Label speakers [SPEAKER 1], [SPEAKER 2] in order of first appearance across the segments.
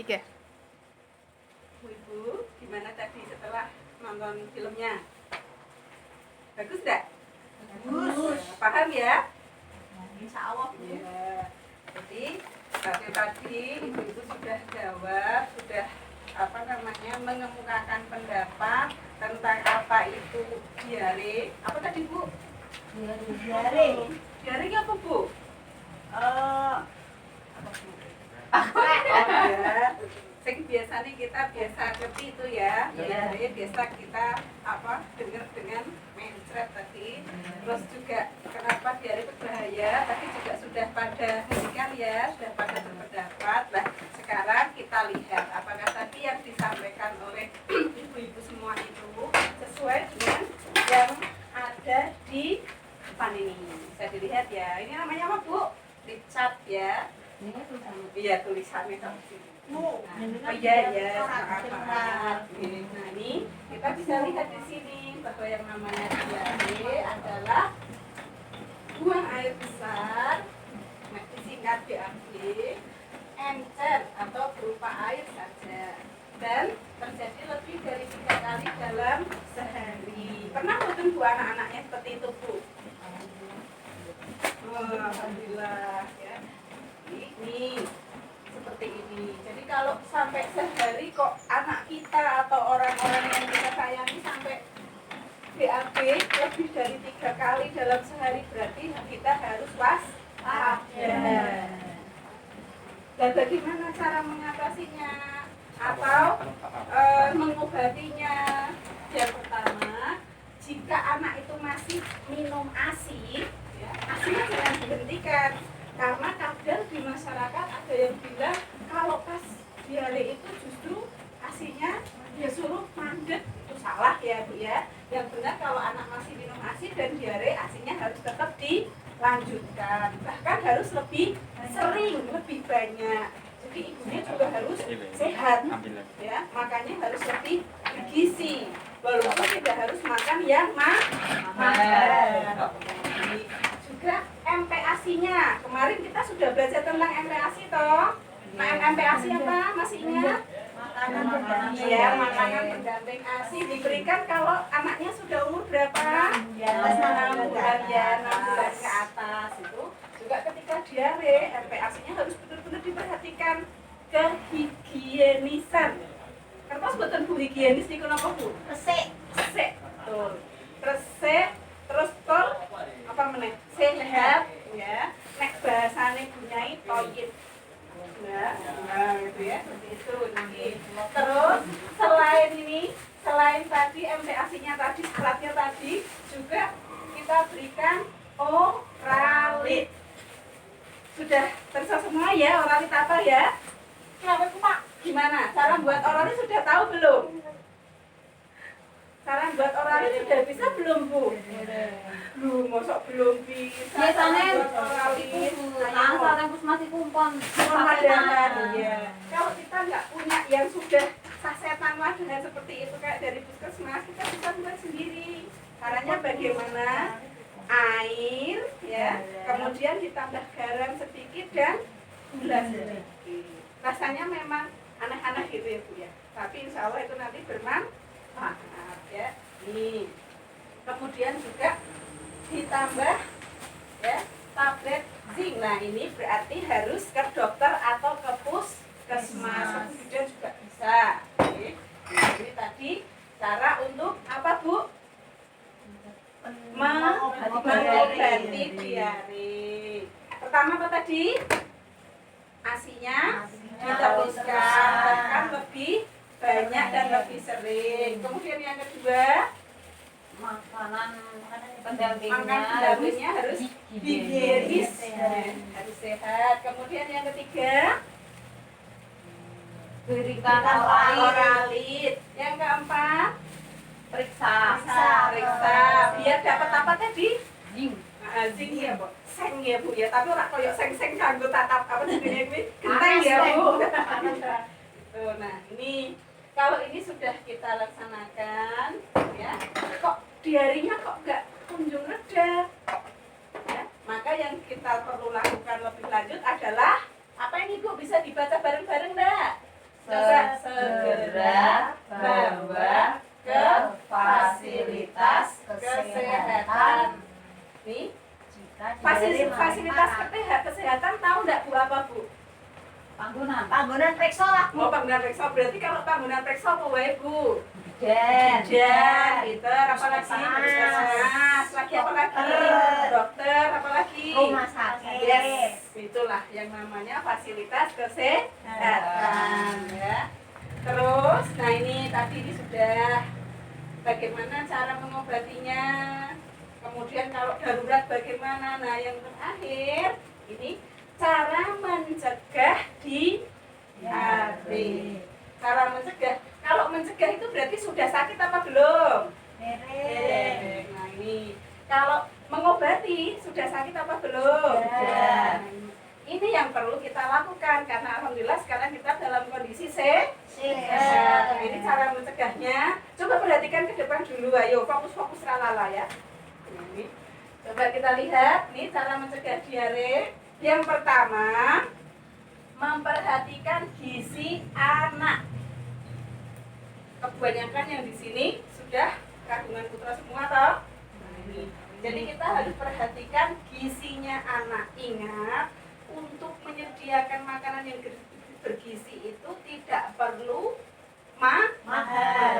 [SPEAKER 1] 3.
[SPEAKER 2] Ibu, gimana tadi setelah nonton filmnya? Bagus nggak?
[SPEAKER 3] Bagus.
[SPEAKER 2] Paham ya?
[SPEAKER 3] Insya Allah.
[SPEAKER 2] Ya. Jadi tadi ibu-ibu sudah jawab, sudah mengemukakan pendapat tentang apa itu diare. Apa tadi Bu?
[SPEAKER 3] Diare.
[SPEAKER 2] Diare apa Bu?
[SPEAKER 3] Apa Bu?
[SPEAKER 2] Oh ya. Biasanya kita biasa ngerti itu ya.
[SPEAKER 3] Iya.
[SPEAKER 2] Diare biasa kita dengar dengan mencret tadi. Terus juga kenapa diare itu bahaya? Tadi juga sudah pada hentikan ya, sudah pada berpendapat. Nah, sekarang kita lihat apakah tadi yang disampaikan oleh ibu-ibu semua itu sesuai dengan yang ada di depan ini. Bisa dilihat ya. Ini namanya apa Bu? Dicat ya. Iya, tulisannya di sini. Oh iya ya, nah ini kita bisa lihat di sini bahwa yang namanya diare adalah buang air besar, disingkat BAB, encer atau berupa air saja, dan terjadi lebih dari 3 kali dalam sehari. Pernah mungkin Bu anak-anaknya seperti itu Bu? Alhamdulillah ya. Ini seperti ini. Jadi kalau sampai sehari kok anak kita atau orang-orang yang kita sayangi sampai BAB lebih dari 3 kali dalam sehari, berarti kita harus waspada. Dan bagaimana cara mengatasinya atau mengobatinya? Yang pertama, jika anak itu masih minum ASI, ya, ASInya jangan dihentikan. Karena kadang di masyarakat ada yang bilang kalau pas diare itu justru ASINya dia suruh mandek. Itu salah ya Bu ya. Yang benar kalau anak masih minum ASI dan diare, ASINya harus tetap dilanjutkan. Bahkan harus lebih sering, lebih banyak. Jadi ibunya juga harus sehat ya. Makanya harus lebih bergizi. Walaupun tidak harus makan yang mahal. Juga MPASI-nya. Kemarin kita sudah belajar tentang MPASI toh. Nah, MPASI apa? Masih ingat?
[SPEAKER 3] Makanan pendamping.
[SPEAKER 2] Ya, makanan pendamping ASI diberikan kalau anaknya sudah umur berapa? 6 bulan ya, 6 bulan ke atas itu. Juga ketika diare, MPASI-nya harus benar-benar diperhatikan kehigienisan. Kertas betul Bu higienis niku napa Bu?
[SPEAKER 3] Resik.
[SPEAKER 2] Resik. Betul. Resik terus tol apa meneh? Sehat ya. Nek bahasane bunyai toyib. Nah, gitu ya. Seperti itu nanti. Terus selain tadi MPASI-nya tadi, syaratnya tadi juga kita berikan oralit. Sudah terasa semua ya oralit apa ya? Kenapa Pak? Gimana? Cara buat oralit sudah tahu belum? Cara buat oralit sudah bisa belum Bu? Belum, mosok belum bisa.
[SPEAKER 3] Biasanya
[SPEAKER 2] buat oralit.
[SPEAKER 3] Sarang masih kumpon.
[SPEAKER 2] Wadahan, ya. Kalau kita nggak punya yang sudah sasetan wadahan seperti itu kayak dari puskesmas, kita bisa buat sendiri. Caranya bagaimana? Air, ya. Kemudian ditambah garam sedikit dan gula sedikit. Rasanya memang aneh-aneh gitu ya Bu ya. Tapi insya Allah itu nanti bermanfaat ya. Nih. Kemudian juga ditambah ya tablet zinc. Nah ini berarti harus ke dokter atau ke puskesmas. Kemudian juga bisa. Oke. Nah, ini tadi cara untuk apa Bu? Mengobati diare. Pertama apa tadi? ASINya diteruskan bahkan lebih banyak dan lebih sering. Kemudian yang kedua,
[SPEAKER 3] Makanan
[SPEAKER 2] pendampingnya harus higienis, harus sehat. Kemudian yang ketiga,
[SPEAKER 3] berikan
[SPEAKER 2] oralit. Yang keempat,
[SPEAKER 3] periksa
[SPEAKER 2] biar dapat apa tadi?
[SPEAKER 3] zinc.
[SPEAKER 2] Zinc ya Bu, seng ya Bu ya, tapi ora koyo seng-seng kanggo tatap apa namanya kuwi? Genteng ya Bu. Tuh, nah ini kalau ini sudah kita laksanakan ya, kok diarinya kok nggak kunjung reda ya, maka yang kita perlu lakukan lebih lanjut adalah apa ini Bu? Bisa dibaca bareng-bareng enggak?
[SPEAKER 1] panggonan periksa lah.
[SPEAKER 2] Oh, panggonan periksa berarti kalau panggonan periksa apa wae, Bu?
[SPEAKER 1] Dan
[SPEAKER 2] Pinter, apa lagi? Puskesmas, lagi apa lagi? Dokter, apa lagi?
[SPEAKER 1] rumah sakit.
[SPEAKER 2] Yes, itulah yang namanya fasilitas kesehatan ya. Terus, nah ini tadi ini sudah bagaimana cara mengobatinya. Kemudian kalau darurat bagaimana? Nah, yang terakhir ini cara mencegah diare. Cara mencegah. Kalau mencegah itu berarti sudah sakit apa belum? Nah, ini kalau mengobati sudah sakit apa belum?
[SPEAKER 1] Sudah.
[SPEAKER 2] Nah, ini yang perlu kita lakukan karena alhamdulillah sekarang kita dalam kondisi sehat. Nah, ini cara mencegahnya. Coba perhatikan ke depan dulu, ayo fokus-fokus ralala ya. Ini. Coba kita lihat nih cara mencegah diare. Yang pertama, memperhatikan gizi anak. Kebanyakan yang di sini sudah kandungan putra semua toh. Nah, ini. Jadi kita harus perhatikan gizinya anak. Ingat, untuk menyediakan makanan yang bergizi itu tidak perlu mahal.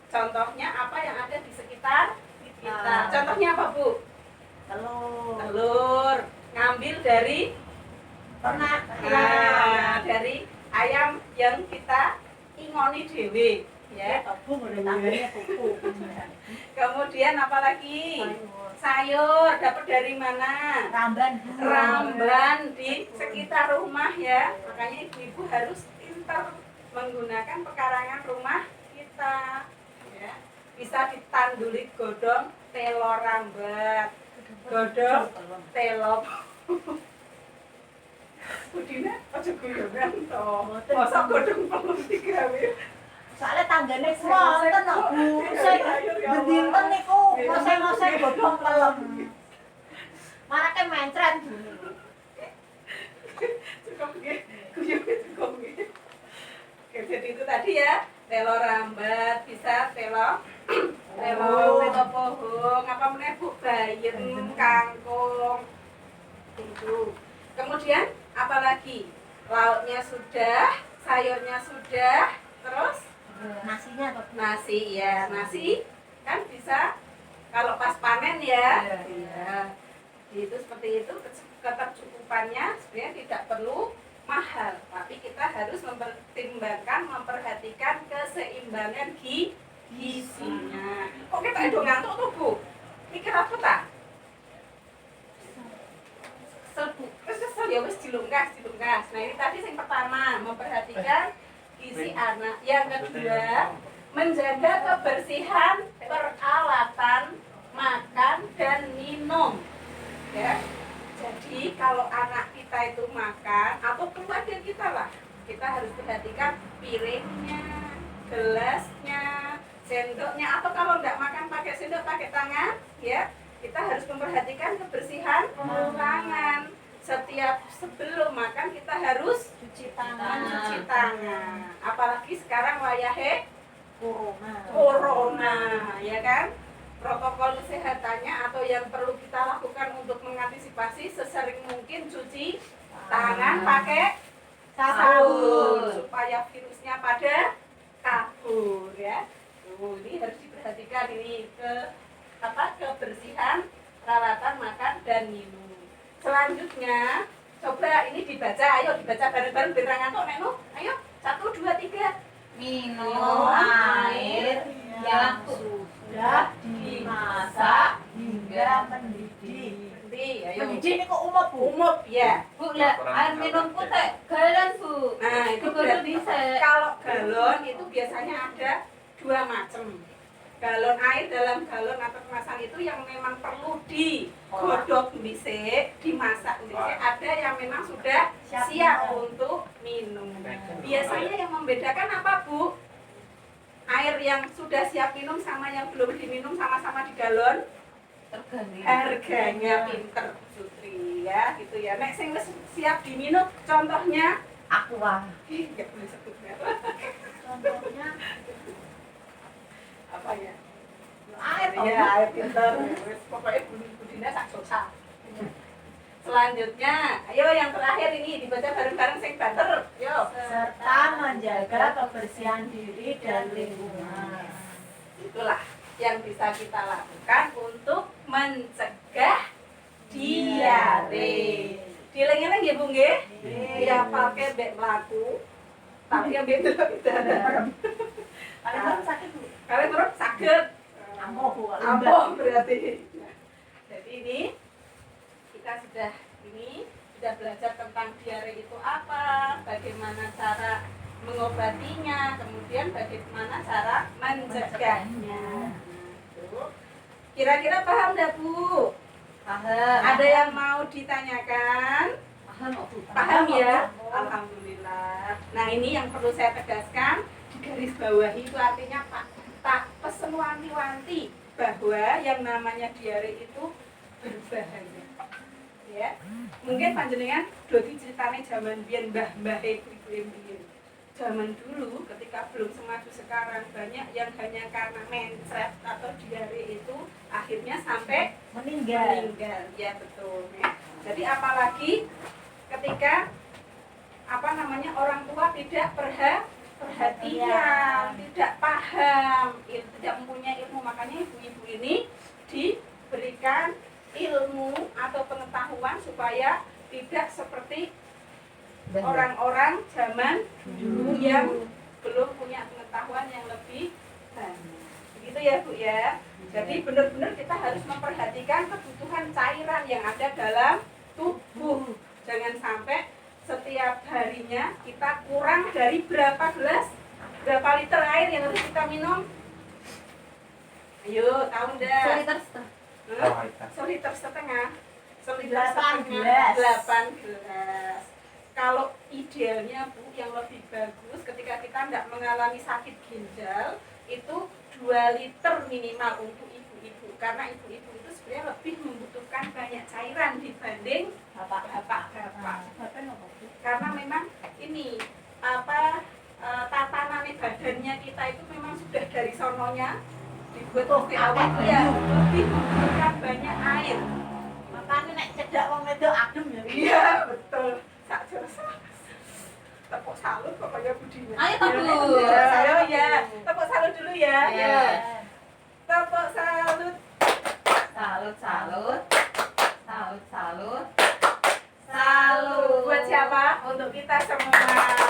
[SPEAKER 2] Contohnya apa yang ada di sekitar kita. Contohnya apa, Bu? Telur. Ngambil dari
[SPEAKER 1] Ternak.
[SPEAKER 2] nah, dari ayam yang kita ingoni dewe ya. Kemudian apa lagi? Sayur dapat dari mana? Ramban di sekitar rumah ya. Makanya ibu-ibu harus pintar menggunakan pekarangan rumah kita ya. Bisa ditanduli godong telo rambat, godong telop. Budine aja guyonan to. Masa godong pelem digawe.
[SPEAKER 1] Soalnya tanggane wonten kok Bu. Sing bendinten niku moseng-moseng godhong pelem. Marake mencret.
[SPEAKER 2] Cukup nggih. Guyon cukup nggih. Oke, jadi itu tadi ya. Telo rambat, bisa telo pohong, apa meneh Bu, bayem, kangkung. Itu. Kemudian apa lagi? Lauknya sudah, sayurnya sudah, terus
[SPEAKER 1] Nasinya apa?
[SPEAKER 2] nasi ya, nasi kan bisa kalau pas panen ya. Iya. Itu seperti itu ketercukupannya sebenarnya tidak perlu mahal, tapi kita harus mempertimbangkan, memperhatikan keseimbangan gizinya. Kok kita udah ngantuk tuh, Bu? Mikir apa tak? Kesel ya wis dilungkas. Nah, ini tadi yang pertama, memperhatikan gizi anak. Yang kedua, menjaga kebersihan peralatan makan dan minum. Ya. Jadi kalau anak kita itu makan atau keluarga kita lah, kita harus perhatikan piringnya, gelasnya, sendoknya, atau kalau enggak makan pakai sendok, pakai tangan, ya. Kita harus memperhatikan kebersihan tangan. Setiap sebelum makan kita harus
[SPEAKER 1] Cuci tangan.
[SPEAKER 2] Apalagi sekarang wayahe
[SPEAKER 1] Corona.
[SPEAKER 2] corona, ya kan? Protokol kesehatannya atau yang perlu kita lakukan untuk mengantisipasi sesering mungkin cuci tangan pakai sabun supaya virusnya pada kabur ya. Ini harus diperhatikan ini kebersihan peralatan makan dan minum. Selanjutnya coba ini dibaca, ayo dibaca bareng-bareng biar ngantuk Nenu. Ayo 1 2 3.
[SPEAKER 3] Minum air yang sudah dimasak hingga mendidih.
[SPEAKER 2] Ayo.
[SPEAKER 1] Mendidih ini kok umum Bu?
[SPEAKER 2] Umum ya.
[SPEAKER 3] Bu, lah air minumku teh galon, Bu.
[SPEAKER 2] Nah, itu
[SPEAKER 3] kudu
[SPEAKER 2] berarti
[SPEAKER 3] dhisik.
[SPEAKER 2] kalau galon itu biasanya ada 2 macam. Galon air dalam galon atau kemasan itu yang memang perlu digodok dhisik, dimasak dhisik, ada yang memang sudah siap untuk minum. Biasanya yang membedakan apa, Bu? Air yang sudah siap minum sama yang belum diminum sama-sama di galon. Harganya pinter Sutri ya, gitu ya. Nek sing wis siap diminum, contohnya
[SPEAKER 1] Aqua.
[SPEAKER 2] nggak boleh sebut merek.
[SPEAKER 1] Contohnya
[SPEAKER 2] Apa ya?
[SPEAKER 1] air
[SPEAKER 2] Ya, air pinter. Wis pokoknya budina sak dosa. Selanjutnya, ayo yang terakhir ini dibaca bareng-bareng sing banter. Yo.
[SPEAKER 1] serta menjaga kebersihan diri dan lingkungan.
[SPEAKER 2] Itulah yang bisa kita lakukan untuk mencegah diare. Dileng-eleng nggih Bu nggih? Ya pakai bek mlaku. Tapi yang beda beda.
[SPEAKER 1] Kalian kan sakit Bu?
[SPEAKER 2] Kalian terus sakit.
[SPEAKER 1] Ampuh Bu.
[SPEAKER 2] Ampuh berarti. Jadi ini kita sudah belajar tentang diare itu apa, bagaimana cara mengobatinya, kemudian bagaimana cara mencegahnya. Kira-kira paham enggak Bu?
[SPEAKER 3] Paham.
[SPEAKER 2] Ada yang mau ditanyakan?
[SPEAKER 3] Paham Bu.
[SPEAKER 2] Paham ya? Alhamdulillah. Nah ini yang perlu saya tegaskan, di garis bawahi itu artinya tak pesen wanti-wanti bahwa yang namanya diare itu berbahaya. Ya, mungkin panjenengan dodi ceritane zaman biyen mbah-mbah ibu-ibu biyen. Zaman dulu ketika belum semaju sekarang banyak yang hanya karena mencret atau diare itu akhirnya sampai
[SPEAKER 1] Meninggal.
[SPEAKER 2] Ya betul ya. Jadi apalagi ketika orang tua tidak perhatian, tidak paham, tidak mempunyai ilmu, makanya ibu-ibu ini diberikan ilmu atau pengetahuan supaya tidak seperti orang-orang zaman dulu yang belum punya pengetahuan yang lebih banyak. Begitu ya Bu ya. Jadi benar-benar kita harus memperhatikan kebutuhan cairan yang ada dalam tubuh. Jangan sampai setiap harinya kita kurang dari berapa liter air yang harus kita minum? Ayo, tahu enggak?
[SPEAKER 3] Seliter setengah.
[SPEAKER 2] Seliter setengah.
[SPEAKER 1] 8 gelas.
[SPEAKER 2] 8 gelas. Kalau idealnya Bu, yang lebih bagus ketika kita tidak mengalami sakit ginjal itu 2 liter minimal untuk ibu-ibu, karena ibu-ibu itu sebenarnya lebih membutuhkan banyak cairan dibanding bapak-bapak. Karena memang ini tatanan badannya kita itu memang sudah dari sononya dibuat lebih awet ya, lebih membutuhkan banyak air.
[SPEAKER 1] Makanya nek cedak wong wedok adem ya.
[SPEAKER 2] Iya betul. Sak jasa. Tepuk salut pokoknya budinya.
[SPEAKER 3] Ayo Bu.
[SPEAKER 2] Ayo ya. Tepuk salut dulu ya.
[SPEAKER 3] Ya.
[SPEAKER 2] Tepuk salut.
[SPEAKER 3] Salut, salut. Salut, salut.
[SPEAKER 2] Salut. Buat siapa? Untuk kita semua.